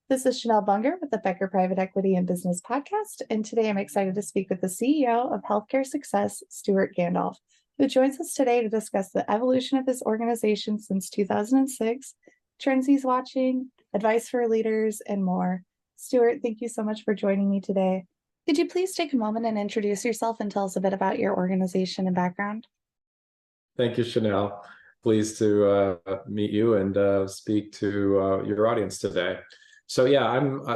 This is Chanel Bunger with the Becker Private Equity and Business Podcast, and today I'm excited to speak with the CEO of Healthcare Success, Stewart Gandolf, who joins us today to discuss the evolution of his organization since 2006, trends he's watching, advice for leaders, and more. Stewart, thank you so much for joining me today. Could you please take a moment and introduce yourself and tell us a bit about your organization and background? Thank you, Chanel. Pleased to meet you and speak to your audience today. So yeah,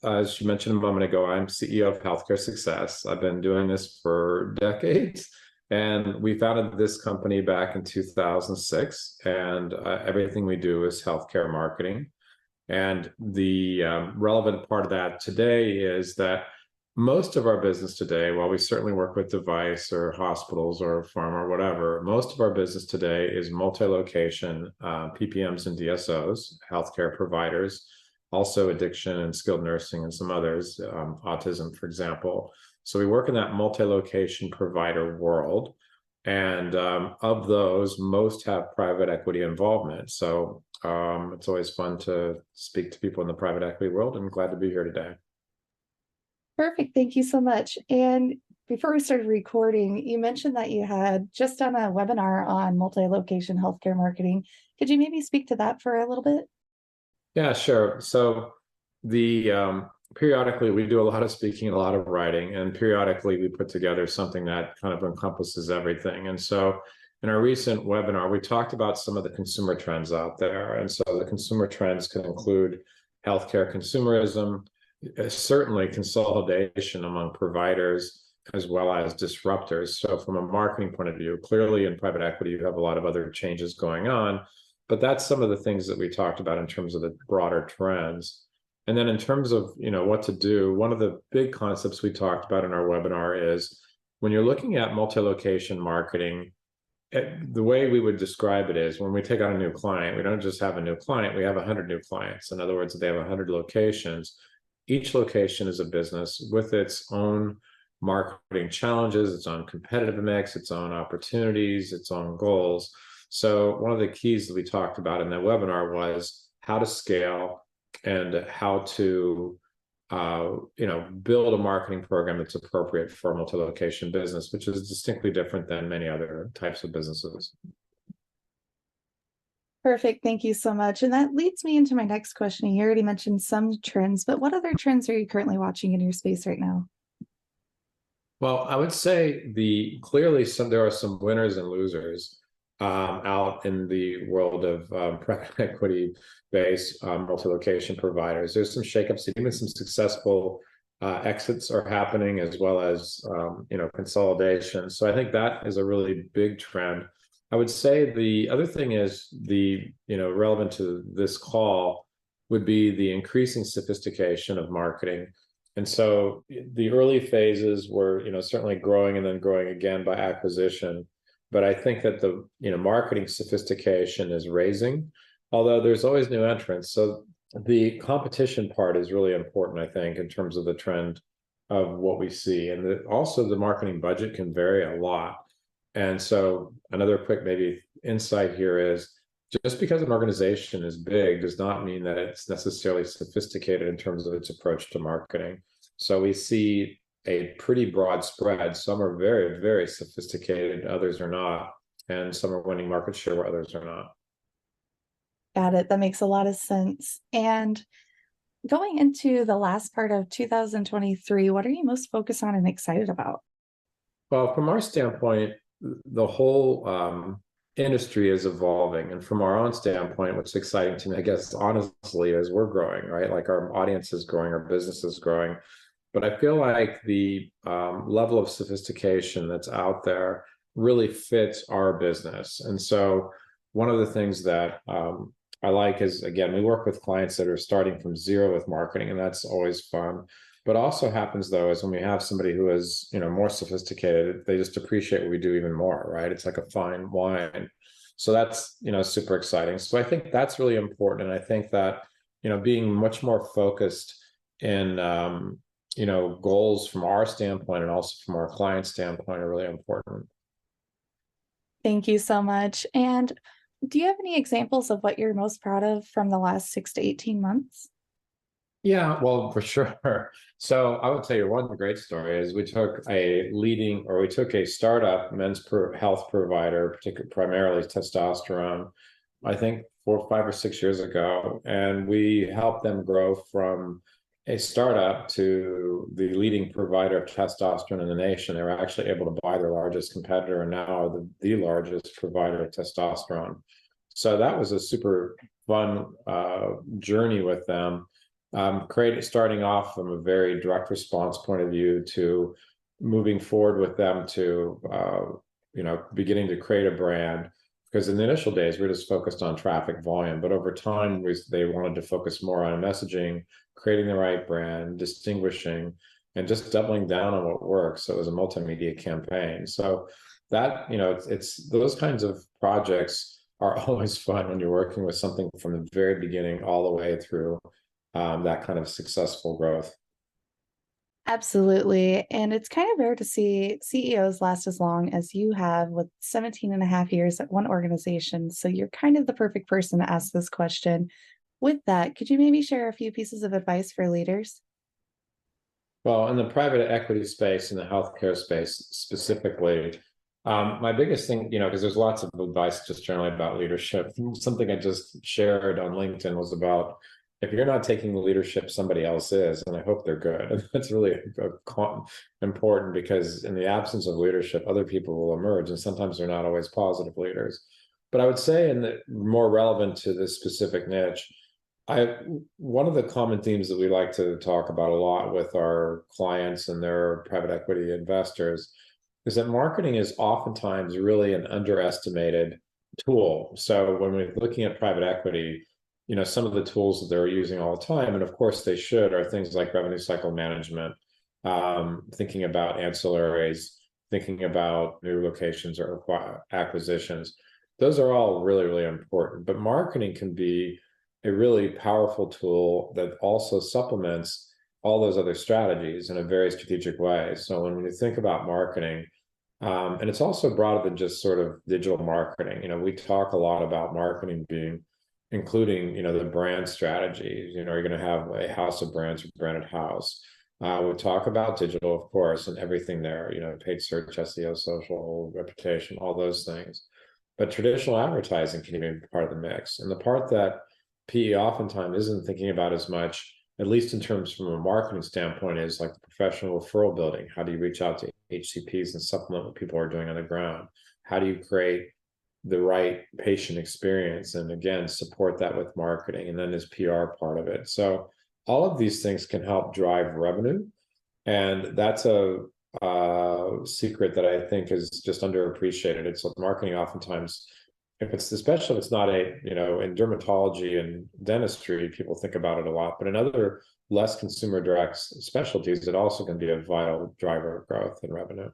as you mentioned a moment ago, I'm CEO of Healthcare Success. I've been doing this for decades, and we founded this company back in 2006, and everything we do is healthcare marketing. And the relevant part of that today is that most of our business today, while we certainly work with device or hospitals or pharma or whatever, most of our business today is multi-location PPMs and DSOs, healthcare providers, also addiction and skilled nursing and some others, autism, for example. So we work in that multi-location provider world. And of those, most have private equity involvement. So it's always fun to speak to people in the private equity world, and I'm glad to be here today. Perfect. Thank you so much. And before we started recording, you mentioned that you had just done a webinar on multi-location healthcare marketing. Could you maybe speak to that for a little bit? Yeah, sure. So the periodically we do a lot of speaking, a lot of writing, and periodically we put together something that kind of encompasses everything. And so in our recent webinar, we talked about some of the consumer trends out there. And so the consumer trends can include healthcare consumerism, certainly consolidation among providers, as well as disruptors. So from a marketing point of view, clearly in private equity, you have a lot of other changes going on, but that's some of the things that we talked about in terms of the broader trends. And then in terms of, what to do, one of the big concepts we talked about in our webinar is when you're looking at multi-location marketing, the way we would describe it is when we take on a new client, we don't just have a new client, we have 100 new clients. In other words, they have 100 locations. Each location is a business with its own marketing challenges, its own competitive mix, its own opportunities, its own goals. So one of the keys that we talked about in that webinar was how to scale and how to build a marketing program that's appropriate for a multi-location business, which is distinctly different than many other types of businesses. Perfect. Thank you so much. And that leads me into my next question. You already mentioned some trends, but what other trends are you currently watching in your space right now? Well, I would say clearly there are some winners and losers out in the world of private equity-based multi-location providers. There's some shakeups, even some successful exits are happening, as well as consolidation. So I think that is a really big trend. I would say the other thing is relevant to this call would be the increasing sophistication of marketing. And so the early phases were, certainly growing and then growing again by acquisition. But I think that the, marketing sophistication is raising, although there's always new entrants. So the competition part is really important, I think, in terms of the trend of what we see. And also the marketing budget can vary a lot. And so another quick maybe insight here is just because an organization is big does not mean that it's necessarily sophisticated in terms of its approach to marketing. So we see a pretty broad spread. Some are very, very sophisticated, others are not. And some are winning market share where others are not. Got it. That makes a lot of sense. And going into the last part of 2023, what are you most focused on and excited about? Well, from our standpoint, the whole industry is evolving. And from our own standpoint, what's exciting to me, I guess, honestly, is we're growing, right? Like our audience is growing, our business is growing. But I feel like the level of sophistication that's out there really fits our business. And so one of the things that I like is, again, we work with clients that are starting from zero with marketing, and that's always fun. But also happens, though, is when we have somebody who is, more sophisticated, they just appreciate what we do even more, right? It's like a fine wine. So that's, super exciting. So I think that's really important. And I think that, being much more focused in, goals from our standpoint and also from our client standpoint are really important. Thank you so much. And do you have any examples of what you're most proud of from the last 6 to 18 months? Yeah, well, for sure. So I would tell you one great story is we took a startup health provider, particularly primarily testosterone, I think 5 or 6 years ago, and we helped them grow from a startup to the leading provider of testosterone in the nation. They were actually able to buy their largest competitor and now are the largest provider of testosterone. So that was a super fun journey with them, starting off from a very direct response point of view to moving forward with them to beginning to create a brand, because in the initial days we're just focused on traffic volume, but over time they wanted to focus more on messaging, creating the right brand, distinguishing, and just doubling down on what works. So it was a multimedia campaign. So that, it's those kinds of projects are always fun when you're working with something from the very beginning all the way through that kind of successful growth. Absolutely. And it's kind of rare to see CEOs last as long as you have with 17 and a half years at one organization. So you're kind of the perfect person to ask this question. With that, could you maybe share a few pieces of advice for leaders? Well, in the private equity space, in the healthcare space specifically, my biggest thing, because there's lots of advice just generally about leadership. Something I just shared on LinkedIn was about, if you're not taking the leadership, somebody else is, and I hope they're good. And that's really important, because in the absence of leadership, other people will emerge, and sometimes they're not always positive leaders. But I would say, in the more relevant to this specific niche, one of the common themes that we like to talk about a lot with our clients and their private equity investors is that marketing is oftentimes really an underestimated tool. So when we're looking at private equity, some of the tools that they're using all the time, and of course they should, are things like revenue cycle management, thinking about ancillaries, thinking about new locations or acquisitions. Those are all really, really important. But marketing can be a really powerful tool that also supplements all those other strategies in a very strategic way. So when you think about marketing, and it's also broader than just sort of digital marketing. We talk a lot about marketing including, the brand strategy. You're going to have a house of brands or branded house. We talk about digital, of course, and everything there, paid search, SEO, social, reputation, all those things. But traditional advertising can even be part of the mix. And the part that PE oftentimes isn't thinking about as much, at least in terms from a marketing standpoint, is like the professional referral building. How do you reach out to HCPs and supplement what people are doing on the ground? How do you create the right patient experience, and again support that with marketing? And then there's PR part of it. So all of these things can help drive revenue, and that's a secret that I think is just underappreciated. It's like marketing oftentimes, especially if it's not in dermatology and dentistry, people think about it a lot, but in other less consumer direct specialties, it also can be a vital driver of growth and revenue.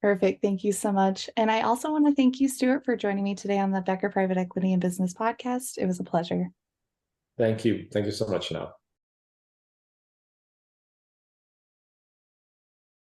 Perfect. Thank you so much. And I also want to thank you, Stewart, for joining me today on the Becker Private Equity and Business Podcast. It was a pleasure. Thank you. Thank you so much, Chanel.